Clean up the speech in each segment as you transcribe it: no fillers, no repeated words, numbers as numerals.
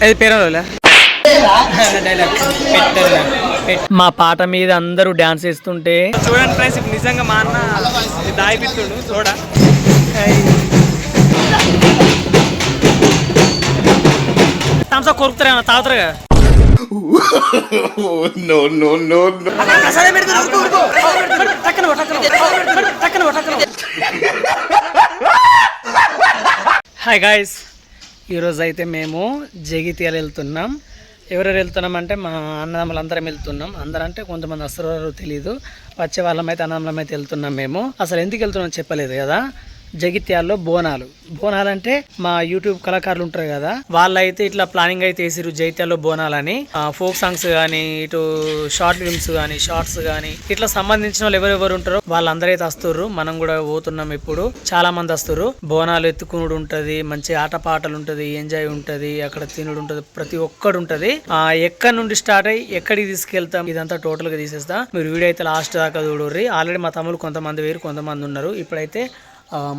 అది పేరు మా పాట మీద అందరూ డాన్స్ వేస్తుంటే చూడండి ఫ్రెండ్స్, నిజంగా మా అన్న దాయిపిస్తుండు చూడ. థమ్స్ అప్ కొరుకుతారా తాగుతారుగా. హాయ్ గాయ్స్, ఈరోజు అయితే మేము జగిత్యాల వెళ్తున్నాం. ఎవరెవరు వెళ్తున్నాం అంటే మా అన్నదమ్ములు అందరం వెళ్తున్నాం. అందరంటే కొంతమంది వస్తారు తెలీదు, వచ్చే వాళ్ళం అయితే అన్నదమ్ములం అయితే వెళ్తున్నాం. మేము అసలు ఎందుకు వెళ్తున్నాం చెప్పలేదు కదా. జగిత్యాల్లో బోనాలు అంటే మా యూట్యూబ్ కళాకారులు ఉంటారు కదా, వాళ్ళైతే ఇట్లా ప్లానింగ్ అయితే వేసిరు జగిత్యాల్లో బోనాలని. ఫోక్ సాంగ్స్ కానీ, ఇటు షార్ట్ ఫిల్మ్స్ కానీ, షార్ట్స్ కానీ, ఇట్లా సంబంధించిన వాళ్ళు ఎవరెవరు ఉంటారో వాళ్ళందరైతే వస్తుర్రు. మనం కూడా పోతున్నాం. ఇప్పుడు చాలా మంది వస్తుర్రు. బోనాలు ఎత్తుకునుడు ఉంటది, మంచి ఆటపాటలు ఉంటది, ఎంజాయ్ ఉంటది, అక్కడ తినుడు ఉంటది, ప్రతి ఒక్కడు ఉంటది. ఎక్కడి నుండి స్టార్ట్ అయ్యి ఎక్కడికి తీసుకెళ్తాం ఇదంతా టోటల్ గా తీసేస్తా. మీరు వీడియో అయితే లాస్ట్ దాకా చూడుర్రి. ఆల్రెడీ మా తమ్ముడు కొంతమంది వేరు, కొంతమంది ఉన్నారు. ఇప్పుడైతే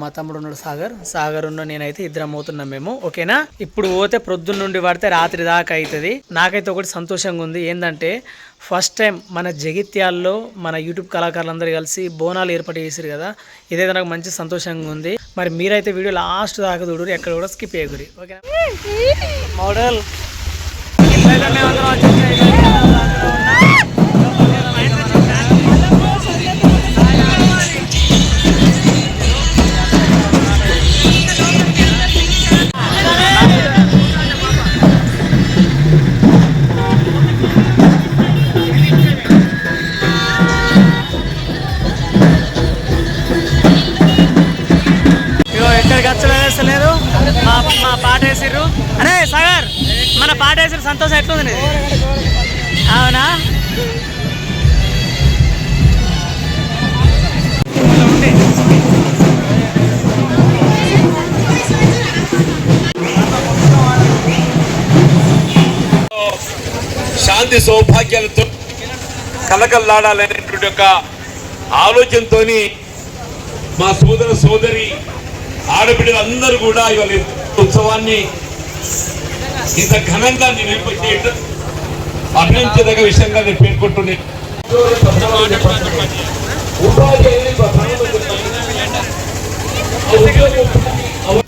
మా తమ్ముడు ఉన్నాడు సాగర్ ఉన్న నేనైతే ఇద్దరం అవుతున్నాం మేము. ఓకేనా, ఇప్పుడు పోతే ప్రొద్దున్న నుండి పడితే రాత్రి దాకా అవుతుంది. నాకైతే ఒకటి సంతోషంగా ఉంది, ఏంటంటే ఫస్ట్ టైం మన జగిత్యాల్లో మన యూట్యూబ్ కళాకారులందరూ కలిసి బోనాలు ఏర్పాటు చేసారు కదా. ఇదైతే నాకు మంచి సంతోషంగా ఉంది. మరి మీరైతే వీడియో లాస్ట్ దాకా చూడరు, ఎక్కడ కూడా స్కిప్ చేయకూడదు. ఓకేనా మోడల్ లేదు. మా పాట వేసిర్రు. అరే సాగర్, మన పాట వేసిర్రు. సంతోషం ఎట్లుంది? అవునా, శాంతి సౌభాగ్యాలతో కలకల్లాడాలనేటువంటి ఒక ఆలోచనతో మా సోదరి ఆడబిడ్డలందరూ కూడా ఇవాళ ఉత్సవాన్ని ఇంత ఘనంగా నిర్వహించేయడం అభినందించదగ్గ విషయంగా నేను పేర్కొంటున్నాను.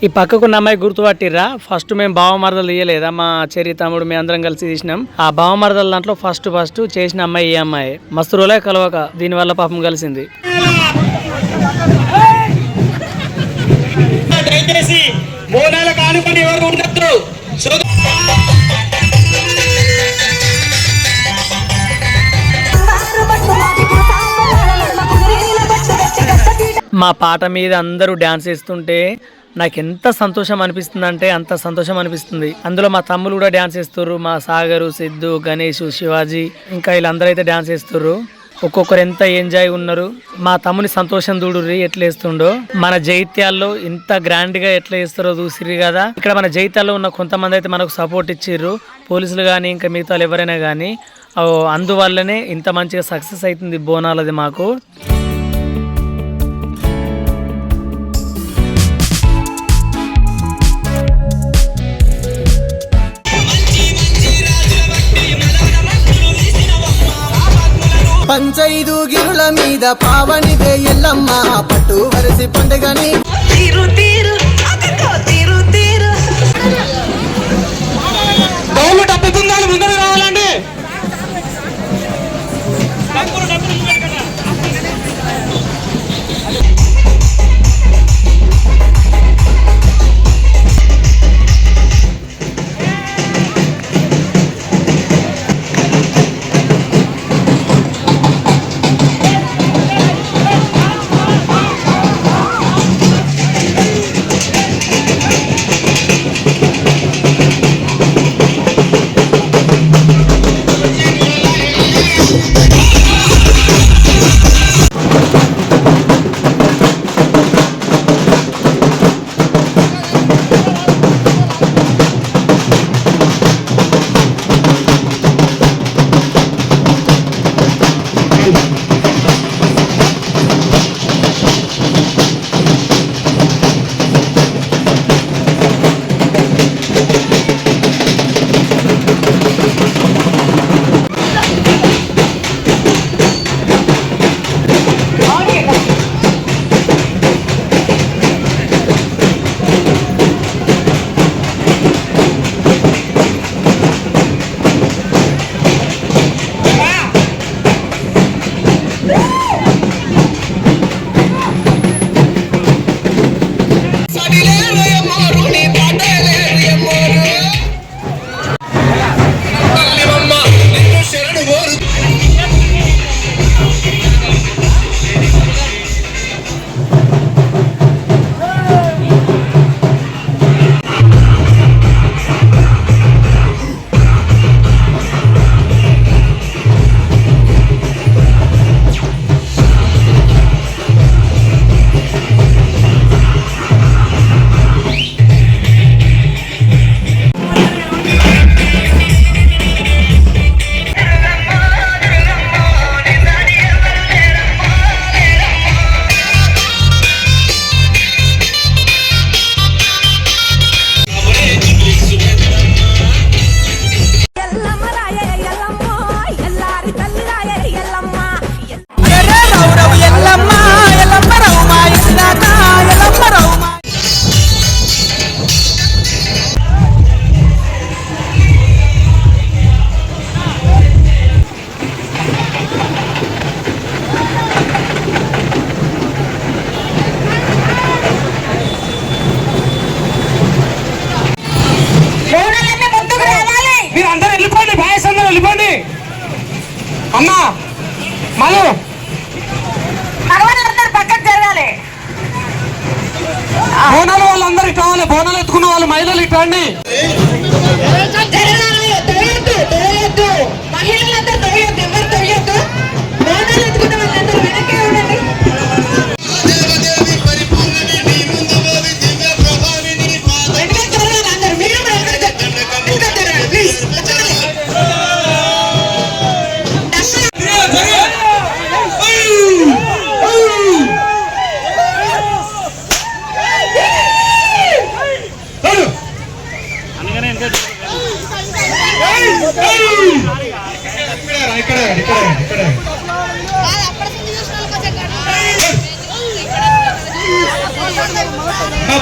ఈ పక్కకున్న అమ్మాయి గుర్తుపట్టిర్రా? ఫస్ట్ మేము భావమరదలు తీయలేదా, మా చెరి తమ్ముడు మేము అందరం కలిసి తీసినాం. ఆ భావమరదల దాంట్లో ఫస్ట్ చేసిన అమ్మాయి ఈ అమ్మాయి. మస్తు రోజులే కలవక, దీనివల్ల పాపం కలిసింది. మా పాట మీద అందరూ డాన్స్ వేస్తుంటే నాకు ఎంత సంతోషం అనిపిస్తుంది అంటే అంత సంతోషం అనిపిస్తుంది. అందులో మా తమ్ములు కూడా డాన్స్ వేస్తుర్రు. మా సాగరు, సిద్ధు, గణేష్, శివాజీ, ఇంకా వీళ్ళందరూ అయితే డాన్స్ వేస్తుర్రు. ఒక్కొక్కరు ఎంత ఎంజాయ్ ఉన్నారు. మా తమ్ముని సంతోషం చూడుర్రి ఎట్లా వేస్తుండో. మన జైత్యాల్లో ఇంత గ్రాండ్ గా ఎట్లా వేస్తారో చూసిర్రు కదా. ఇక్కడ మన జైత్యాల్లో ఉన్న కొంతమంది అయితే మనకు సపోర్ట్ ఇచ్చిర్రు, పోలీసులు కానీ ఇంకా మిగతా ఎవరైనా కానీ. అందువల్లనే ఇంత మంచిగా సక్సెస్ అవుతుంది బోనాలది మాకు. పంచైదు గిరుల మీద పావనిదే ఎల్లమ్మ పట్టు వరసి పండుగని తీరు తీరు తీరు తీరు. డబ్బు బృందాలు ముందర రావాలండి. కావాలి. బోనాలు ఎత్తుకున్న వాళ్ళు మహిళలు ఇటండి. మహిళలంతా తొయ్యొద్దు, ఎవరు తొయ్యొద్దు. బోనాలు ఎత్తుకున్న వాళ్ళందరూ వెనక్కి ఉండండి. వెనక్కి జరగాలి అందరూ. మీరు కూడా వెనక్కి జరగాలి, ప్లీజ్.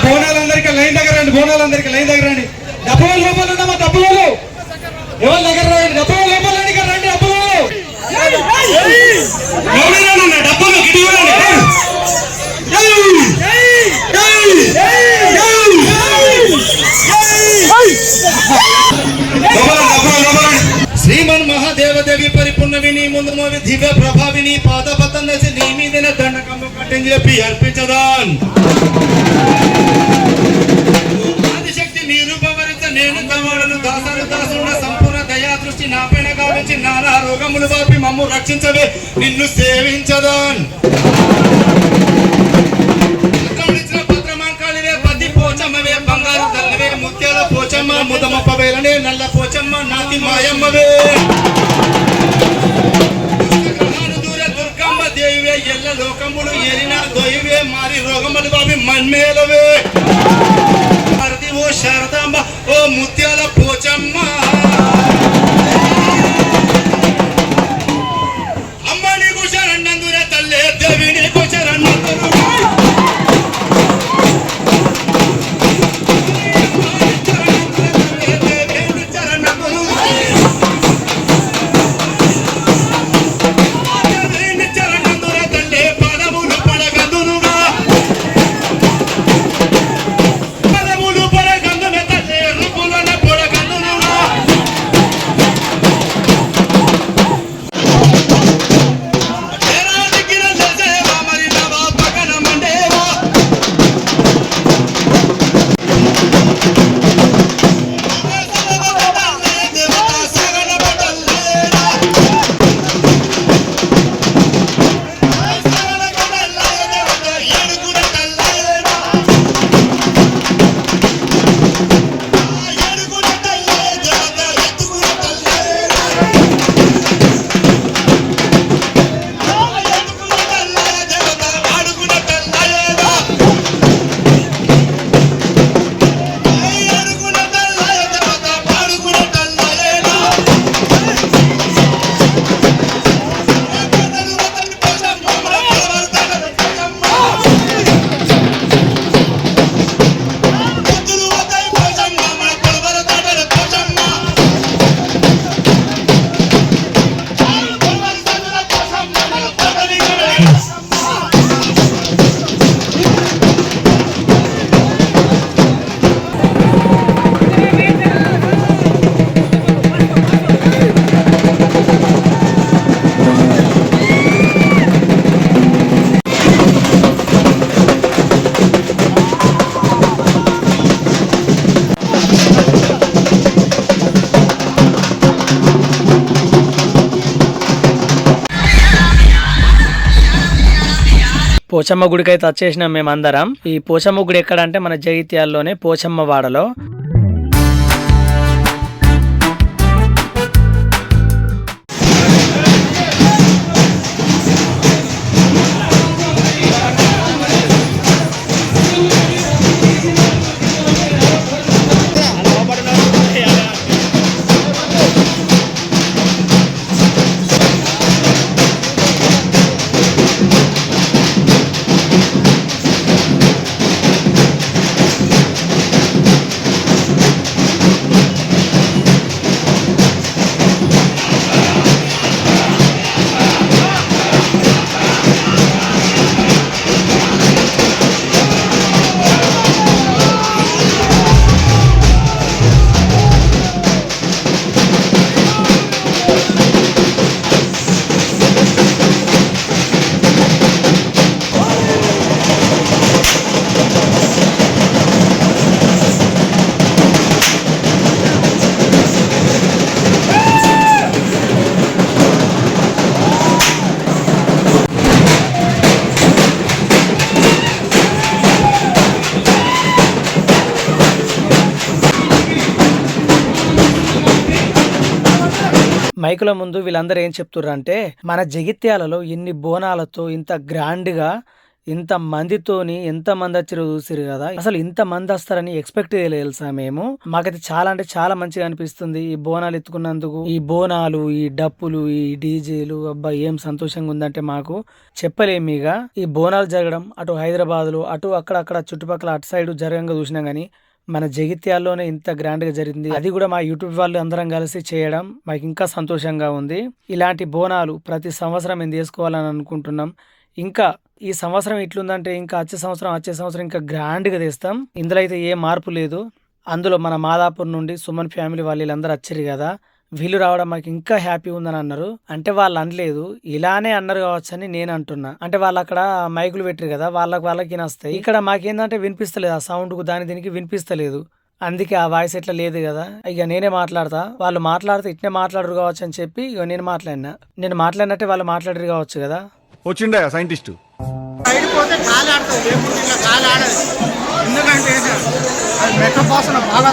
బోనాలందరికీ లైన్ దగ్గర రండి. బోనాలందరికీ లైన్ దగ్గర రండి. డబ్బుల లోపల ఉన్నామా? డబ్బులు ఎవరి దగ్గర రండి. డబ్బుల లోపల రండి. డబ్బులు డబ్బులు గిటి శ్రీమన్ మహాదేవదేవి పరిపూర్ణవిని ముందు మోవి దివ్య ప్రభావిని పాదపతం దశ నీ మీదన దండకమ్మ కట్టని చెప్పి అర్పించదాన్. ఆదిశక్తి నీ రూపవరిత నేను తమడను దాసుడ సంపూర్ణ దయా దృష్టి నాపైన గావించి నానా రోగములు వాపి మమ్ము రక్షించవే నిన్ను సేవించదాన్. పత్రమాంకాళివే పది పోచమ్మవే బంగారు తల్లవే ముత్యాల పోచమ్మ ముదమప్ప వేలనే నల్ల పోచమ్మ నాతి మాయమ్మవే. దూర దుర్గమ్మ దేవివే ఎల్ల లోకములు ఏలిన దొయ్యవే మారి రోగములు బాబి మన్మేలవే. ఓ శారదాంబ ఓ ముత్యాల పోచమ్మ అమ్మ నీకు శరణ్నందురే తల్లే దేవి నీకు శరణ్నందురు. పోచమ్మ గుడికి అయితే వచ్చేసినాం మేమందరం. ఈ పోచమ్మ గుడి ఎక్కడ అంటే మన జగిత్యాల్లోనే పోచమ్మ వాడలో. మైకుల ముందు వీళ్ళందరూ ఏం చెప్తుర్రు అంటే మన జగిత్యాలలో ఇన్ని బోనాలతో ఇంత గ్రాండ్ గా ఇంత మందితోని ఎంత మంది వచ్చారో చూసిరు కదా. అసలు ఇంత మంది వస్తారని ఎక్స్పెక్ట్ చేయలేదు తెలుసా మేము. మాకైతే చాలా అంటే చాలా మంచిగా అనిపిస్తుంది ఈ బోనాలు ఎత్తుకున్నందుకు. ఈ బోనాలు, ఈ డప్పులు, ఈ డీజేలు, అబ్బా ఏం సంతోషంగా ఉందంటే మాకు చెప్పలేమిగా. ఈ బోనాలు జరగడం అటు హైదరాబాద్ లో అటు అక్కడ చుట్టుపక్కల అటు సైడ్ జరగంగా చూసినాం కానీ మన జగిత్యాల్లోనే ఇంత గ్రాండ్ గా జరిగింది. అది కూడా మా యూట్యూబ్ వాళ్ళు అందరం కలిసి చేయడం మాకు ఇంకా సంతోషంగా ఉంది. ఇలాంటి బోనాలు ప్రతి సంవత్సరం మేము చేసుకోవాలని అనుకుంటున్నాం. ఇంకా ఈ సంవత్సరం ఇట్లుందంటే ఇంకా వచ్చే సంవత్సరం ఇంకా గ్రాండ్ గా తెస్తాం. ఇందులో అయితే ఏ మార్పు లేదు. అందులో మన మాదాపూర్ నుండి సుమన్ ఫ్యామిలీ వాళ్ళు వీళ్ళందరూ వచ్చారు కదా, వీళ్ళు రావడం మాకు ఇంకా హ్యాపీ ఉందని అన్నారు. అంటే వాళ్ళు అనలేదు, ఇలానే అన్నారు కావచ్చు అని నేను అంటున్నా. అంటే వాళ్ళు అక్కడ మైకులు పెట్టారు కదా, వాళ్ళకి వినస్తాయి. ఇక్కడ మాకేందంటే వినిపిస్తలేదు, ఆ సౌండ్ కు దీనికి వినిపిస్తలేదు. అందుకే ఆ వాయిస్ ఎట్లా లేదు కదా, ఇక నేనే మాట్లాడతా. వాళ్ళు మాట్లాడితే ఇట్నే మాట్లాడరు కావచ్చు అని చెప్పి ఇక నేను మాట్లాడినట్టే వాళ్ళు మాట్లాడరు కావచ్చు కదా. వచ్చిండా సైంటిస్ట్ అయిపోతే కాలు ఆడతావు, లేకపోతే ఇలా కాలు ఆడదు. ఎందుకంటే అది మెట్రోపాసన బాగా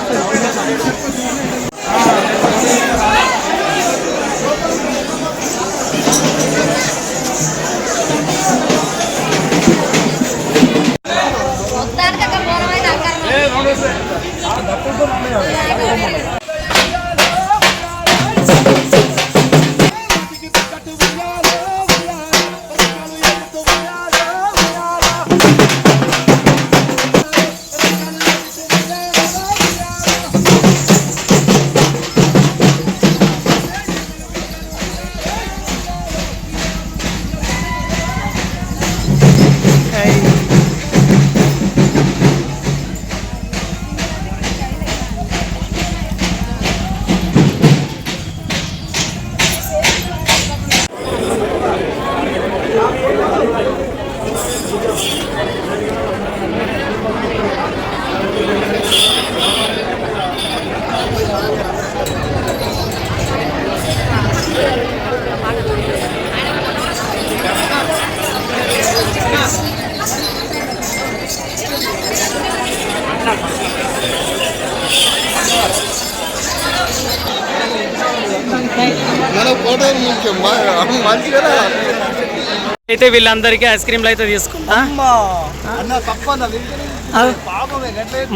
అయితే వీళ్ళందరికీ ఐస్ క్రీమ్లు అయితే తీసుకుంటా.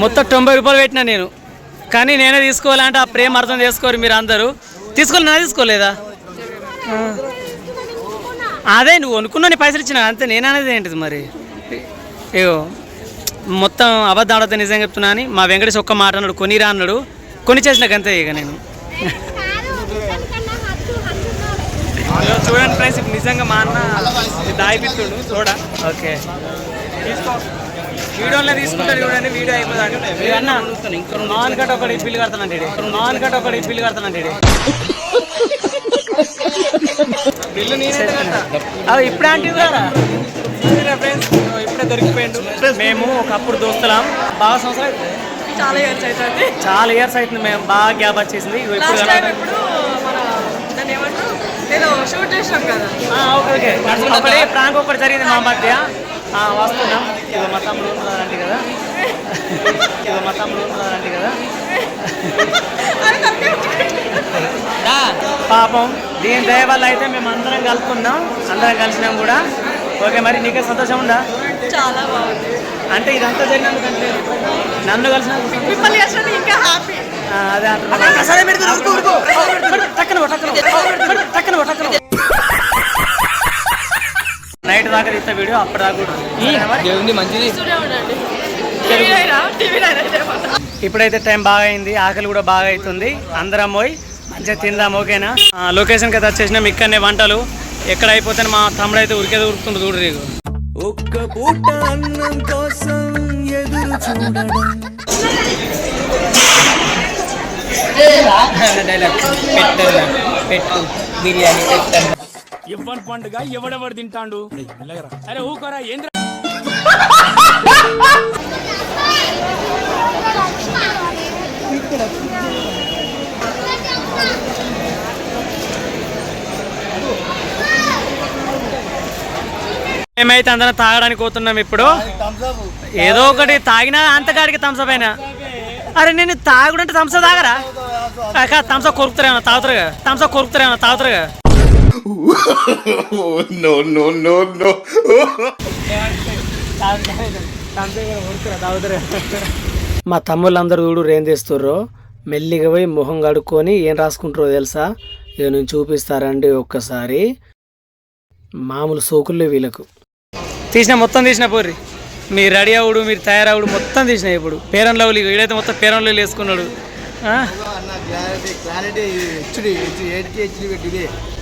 మొత్తం 90 రూపాయలు పెట్టినా నేను, కానీ నేనే తీసుకోవాలంటే ఆ ప్రేమ అర్థం చేసుకోరు మీరు అందరూ. తీసుకోలేదా? అదే నువ్వు అనుకున్నా, నీ పైసలు ఇచ్చిన అంతే. నేను అనేది ఏంటిది మరి? ఏవో మొత్తం అబద్ధం ఆడితే నిజంగా చెప్తున్నా అని మా వెంకటేష్ ఒక్క మాట అన్నాడు, కొనిరా అన్నాడు, కొని చేసినాక అంతే. ఇక నేను చూడండి ఫ్రెండ్స్, ఇప్పుడు నిజంగా మా అన్న దాయిపిస్తుడు చూడ. ఓకే వీడియోలో తీసుకుంటాడు చూడండి, వీడియో అయిపోతుంది. అన్న నాన్ కట్ ఒకటి బిల్లు కడతానండి, బిల్లు కడతానండి. బిల్లు నేనే అది ఇప్పుడే అంటే ఫ్రెండ్స్, ఇప్పుడే దొరికిపోయిండు. మేము ఒకప్పుడు దోస్తులం, బాగా సంవత్సరం చాలా ఇయర్స్ అవుతుంది. మేము బాగా గ్యాప్ వచ్చేసింది. ఓకే ఒకటి ప్రాంక్ ఒకటి జరిగింది మా మధ్య. వస్తున్నాం, ఇదో మా తమ్ముడు ఉన్నారంటే కదా, పాపం దీని దయ వల్ల అయితే మేము అందరం కలుపుకున్నాం, అందరం కలిసినాం కూడా. ఓకే మరి నీకే సంతోషం ఉందా? చాలా బాగుంది. అంటే ఇదంతా జరిగినందుకంటే నన్ను కలిసిన ఇంకా హ్యాపీ. అదే నైట్ దాకా తీస్తా వీడియో, అప్పటిదాకా మంచిది. ఇప్పుడైతే టైం బాగా అయింది, ఆకలి కూడా బాగా అవుతుంది. అందరం పోయి మంచిగా తిందాం. ఓకేనా? లొకేషన్కి అయితే వచ్చేసినాం. ఇక్కడనే వంటలు ఎక్కడ అయిపోతే మా తమ్ముడు అయితే ఉరికేది ఉరుకుతుండు చూడు. నీకు ఒక్క పూట అన్నం కోసం ఎదురు చూడడం. పెట్టు బిర్యానీ ఎవరి పండుగ ఎవడెవడు తింటాడు? అరే ఊకరా ఏంద్ర. మేమైతే అందరం తాగడానికి పోతున్నాం ఇప్పుడు. ఏదో ఒకటి తాగినా అంతకాడికి థమ్స్అప్ అయినా అరే నేను తాగుడంటే థమ్సప్ తాగరా థమ్సప్ కొరుకుతారేమో తాగుతారుగా థమ్సప్ కొరుకుతారేమో తాగుతారుగా మా తమ్ముళ్ళందరూ చూడు ఏం తెస్తుర్రో మెల్లిగా పోయి మొహం కడుక్కొని ఏం రాసుకుంటారో తెలుసా ఇక నేను చూపిస్తారండి ఒక్కసారి మామూలు సోకుల్లో వీళ్ళకు మొత్తం తీసిన పోర్రి మీరు రెడీ అవుడు మీరు తయారవుడు మొత్తం తీసిన ఇప్పుడు పేరన్ లవ్లీ వీడైతే మొత్తం పేరన్ లవ్లీ వేసుకున్నాడు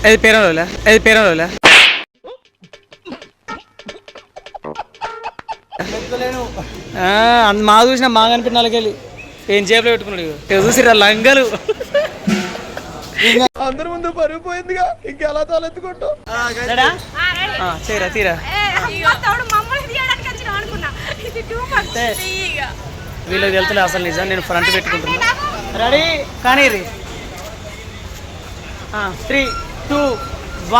అది పేరన్ లవ్లా మా చూసిన మా కనిపించిన వాళ్ళకెళ్ళి ఏం జేబులో పెట్టుకున్నాడు ఇక చూసిరా లంగలు అందరి ముందు పరుగు పోయిందిగా ఇంకెలా తలెత్తుకుంటావు చేయరా తీరా వీళ్ళకి వెళ్తలే అసలు నిజం నేను ఫ్రంట్ పెట్టుకుంటున్నా రెడీ కానీ 3, 2,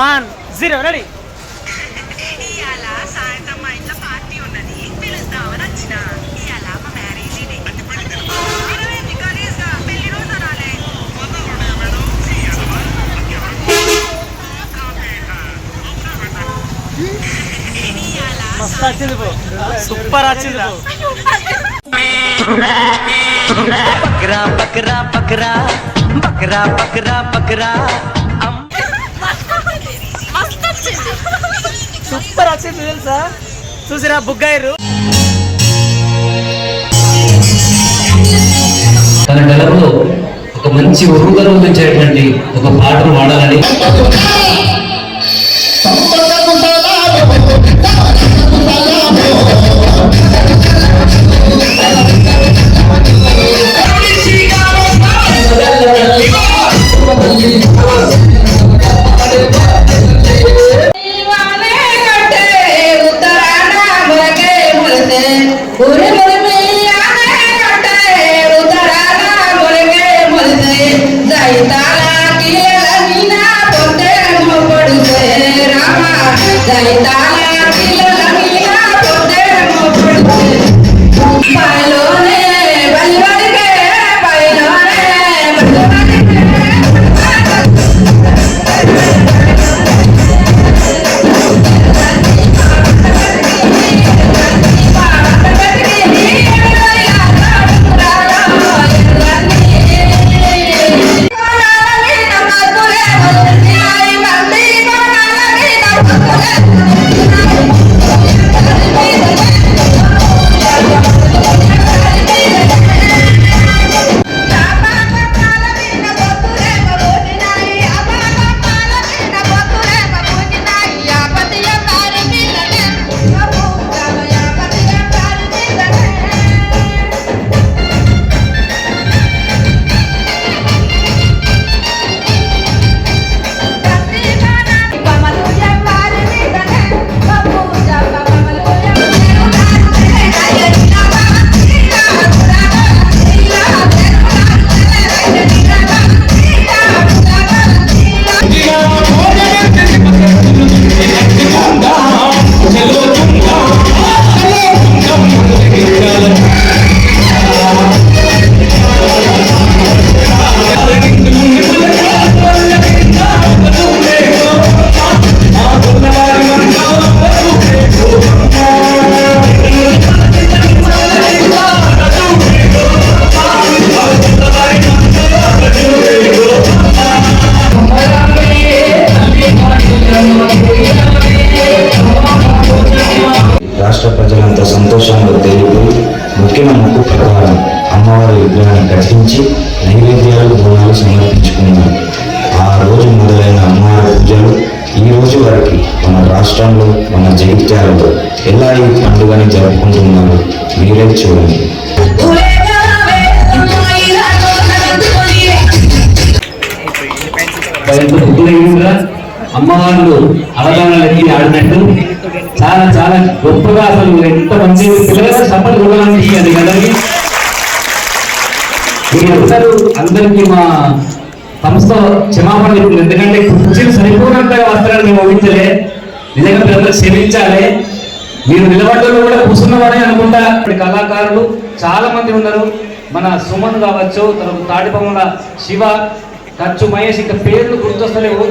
1, 0 రెడీ మస్తు వచ్చింది పో సూపర్ వచ్చింది బక్రా బక్రా బక్రా బక్రా బక్రా బక్రా సూపర్ వచ్చింది తెలుసా చూసిరా బుగ్గాయిరు తన గలంలో ఒక మంచి ఉరుగలు వచ్చేటువంటి ఒక పాటను వాడాలని రాష్ట్ర ప్రజలంతా సంతోషంగా తేలిపోయి ముఖ్యమైన మొక్కు ప్రకారం అమ్మవారి విగ్రహాన్ని కట్టించి నైవేద్యాలు బోనాలు సమర్పించుకున్నారు. ఆ రోజు మొదలైన అమ్మవారి పూజలు ఈ రోజు వరకు మన రాష్ట్రంలో మన జగిత్యాలలో ఎలా ఈ పండుగని జరుపుకుంటున్నారో మీరే చూడండి. అమ్మవాళ్ళు అవగాహనలకి ఆడినట్టు చాలా చాలా గొప్పగా అసలు ఎంత మంచి పిల్లలు సపోర్ట్ ఇవ్వాలనిపిస్తుంది కదండి. మీరందరూ అందరికీ మా సంస్థ క్షమాపణ చెప్తుంది. ఎందుకంటే కుర్చీలు సరిపోయినంతగా వస్త్రాలు మేము ఊహించలే. నిజంగా పిల్లలు క్షమించాలి. మీరు నిలబడ్డలో కూడా కూర్చున్నవాడే అనుకుంటా. కళాకారులు చాలా మంది ఉన్నారు. మన సుమన్ కావచ్చు, తర్వాత తాడిపమ్మల శివ, ఖర్చు మహేష్, ఇంకా పేర్లు గుర్తొస్తలేవు.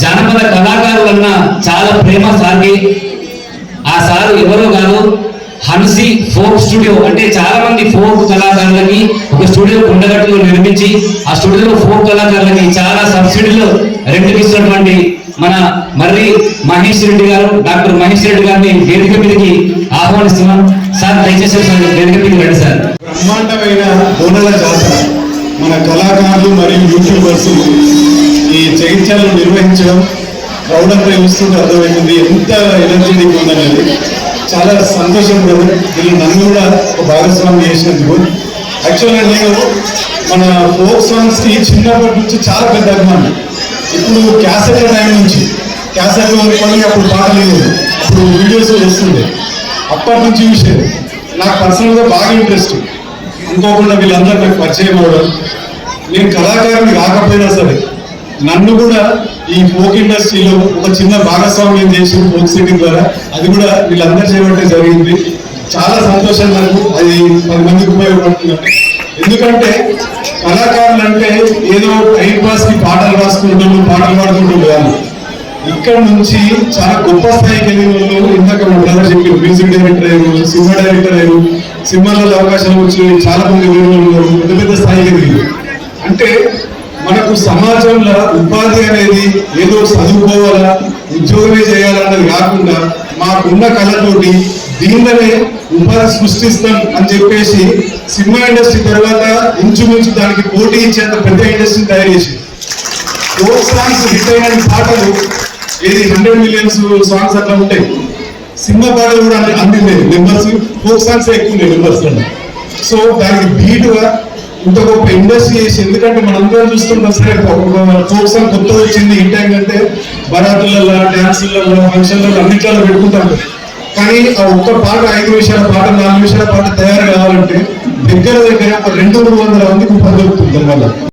జానపద కళాకారులన్న చాలా ప్రేమ సాగి. ఆ సారు ఎవరో కాదు, హన్సీ ఫోక్ స్టూడియో. అంటే చాలా మంది ఫోక్ కళాకారులకి ఒక స్టూడియో కొండగట్టులో నిర్మించి ఆ స్టూడియోలో ఫోక్ కళాకారులకి చాలా సబ్సిడీలో రెంట్కి ఇస్తున్నటువంటి మన మర్రి మహేష్ రెడ్డి గారు, డాక్టర్ మహేష్ రెడ్డి గారిని వేదిక మీదకి ఆహ్వానిస్తున్నాం. సార్ దయచేసి వేదిక మీదకి రండి సార్. బ్రహ్మాండమైన బోనాల జాతర మన కళాకారులు మరియు యూట్యూబర్స్ ఈ జగిత్యాలను నిర్వహించడం ప్రౌఢంగా చూస్తుంటే అర్థమవుతుంది ఎంత ఎనర్జీ ఉందనేది. చాలా సంతోషం బ్రదర్, వీళ్ళు నన్ను కూడా ఒక భాగస్వామి చేసినందుకు. యాక్చువల్గా నేను మన ఫోక్ సాంగ్స్కి చిన్నప్పటి నుంచి చాలా పెద్ద అభిమానం. ఇప్పుడు క్యాసెట్ టైం నుంచి క్యాసెట్లు అనుకోని అప్పుడు పాటలు లేదు, అప్పుడు వీడియోస్ వస్తుండే, అప్పటి నుంచి చూసేది. నాకు పర్సనల్గా బాగా ఇంట్రెస్ట్. అనుకోకుండా వీళ్ళందరూ నాకు పరిచయం అవ్వడం, నేను కళాకారుని కాకపోయినా సరే నన్ను కూడా ఈ ఫోక్ ఇండస్ట్రీలో ఒక చిన్న భాగస్వామ్యం చేసి ఫోక్ సిటీ ద్వారా అది కూడా వీళ్ళందరూ చేయబట్టే జరిగింది. చాలా సంతోషం నాకు, అది 10 మందికి ఉపయోగపడుతుందండి. ఎందుకంటే కళాకారులు అంటే ఏదో టైం పాస్ కి పాటలు రాసుకుంటున్నారు, పాటలు పాడుకుంటున్నారు కాదు. ఇక్కడ నుంచి చాలా గొప్ప స్థాయికి వెళ్ళిన వాళ్ళు, ఇందాక మా బ్రదర్ చెప్పారు, మ్యూజిక్ డైరెక్టర్ అయ్యారు, సినిమా డైరెక్టర్ అయ్యారు, సినిమాలలో అవకాశాలు వచ్చి చాలా మంది పెద్ద పెద్ద స్థాయికి ఎదిగారు. అంటే మనకు సమాజంలో ఉపాధి అనేది ఏదో చదువుకోవాలా, ఉద్యోగమే చేయాలన్నది కాకుండా మాకున్న కళతోటి దీనిలోనే ఉపాధి సృష్టిస్తాం అని చెప్పేసి సినిమా ఇండస్ట్రీ తర్వాత ఇంచుమించు దానికి పోటీ ఇచ్చేంత పెద్ద ఇండస్ట్రీని తయారు చేసి ఫోక్ సాంగ్స్ హిట్ అయిన పాటలు ఏది 100 మిలియన్స్ సాంగ్స్ అట్లా ఉంటాయి. సినిమా పాటలు కూడా అందింది నెంబర్స్, ఫోక్ సాంగ్స్ ఎక్కువ ఉన్నాయి నెంబర్స్. సో దానికి బీటుగా ఇంత గొప్ప ఇండస్ట్రీ చేసి, ఎందుకంటే మనందరం చూస్తుంటాం సరే ఫోక్ సాంగ్ కొత్త వచ్చింది హిట్ అయిందంటే బరాతులలో, డ్యాన్సులలో, ఫంక్షన్లలో అన్నిట్లలో పెట్టుకుంటాం. కానీ ఆ ఒక్క పాట 5 నిమిషాల పాట, 4 నిమిషాల పాట తయారు కావాలంటే దగ్గర ఒక 200-300 మందికి ఉపాధి దొరుకుతుంది. దానివల్ల